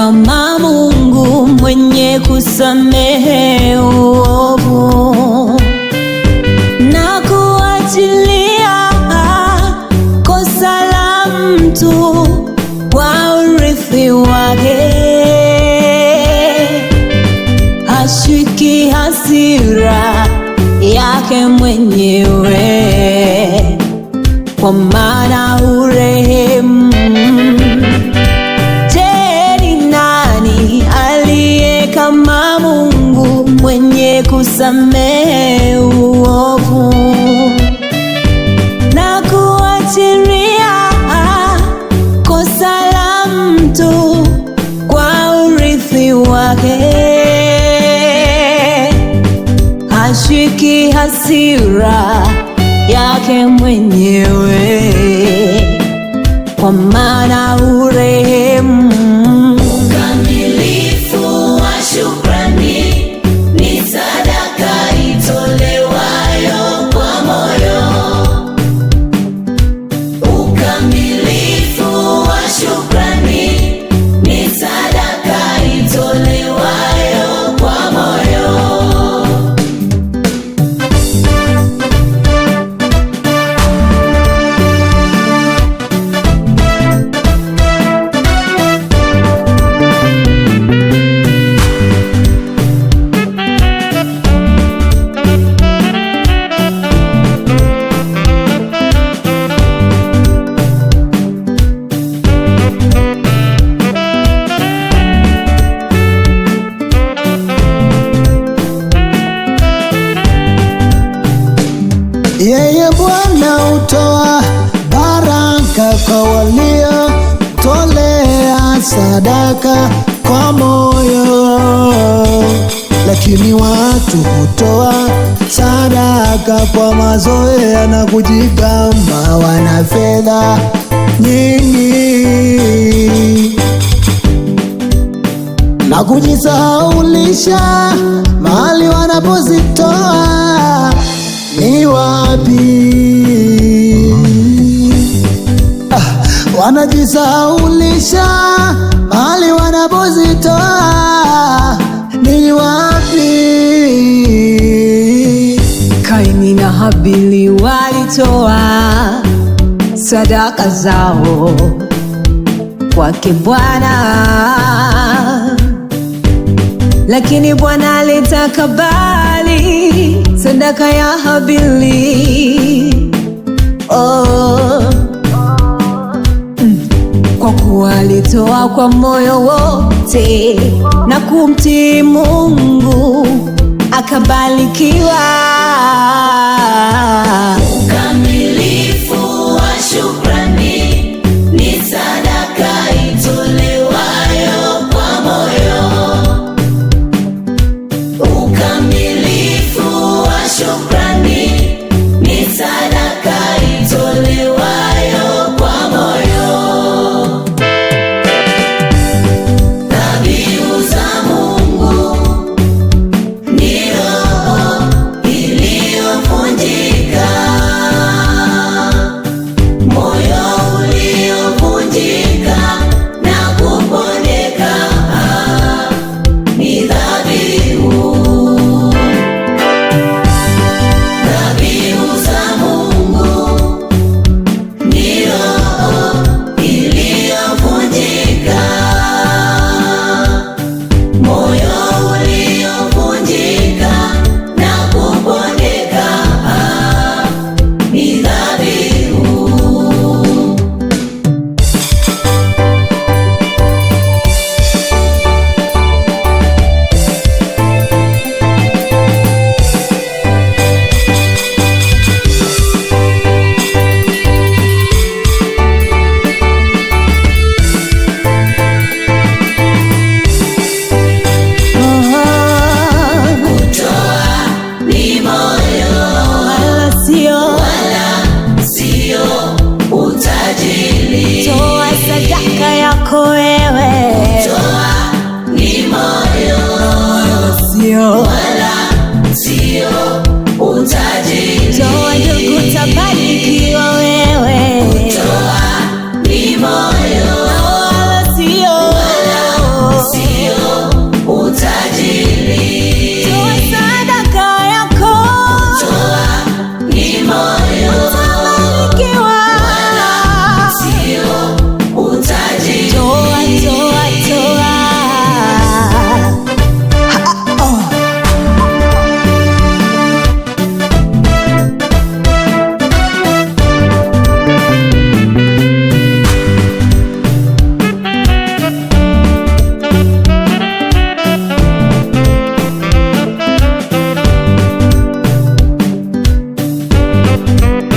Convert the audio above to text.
kama Mungu mwenye kusamehe uovu na kuachilia kosa la mtu kwa urithi wake. Hashiki hasira yake mwenyewe, kwa maana urehemu. Je, ni nani aliye kama Mungu mwenye kusamehe uovu na kuachilia kosa la mtu kwa urithi wake? Hashiki hasira yake mwenyewe, kwa maana urehemu. Ukamilifu wa shukrani ni sadaka itolewayo kwa moyo. Ukamilifu wa shukrani ni sadaka itolewayo kwa moyo. Yeye Bwana hutoa baraka kwa waliotolea sadaka kwa moyo, lakini watu hutoa sadaka kwa mazoea na kujigamba wana fedha nyingi na kujisahaulisha mahali wanapozitoa ni wapi. Wanajisahaulisha mahali wanapozitoa ni wapi. Kaini na Habili walitoa sadaka zao kwake Bwana, lakini Bwana alitakabali sadaka ya Habili. Kwa kuwa alitoa kwa moyo wote na kumtii Mungu, akabarikiwa. Ukamilifu wa shukrani ni sadaka itolewayo kwa moyo. Ukamilifu wa shukrani ni sadaka itolewayo kwa moyo. Dhabihu za Mungu ni roho iliyovunjika, moyo uliovunjika na kupondeka ni dhabihu. Dhabihu za Mungu ni roho iliyovunjika, moyo uliovunjika na kupondeka ni dhabihu. Kutoa ni moyo, Wala sio utajiri. toa sadaka yako wewe, Kutoa ni moyo, sio sio utajiri. toa ndugu, tabarikiwa wewe. Kutoa ni moyo, Wala sio Bwana.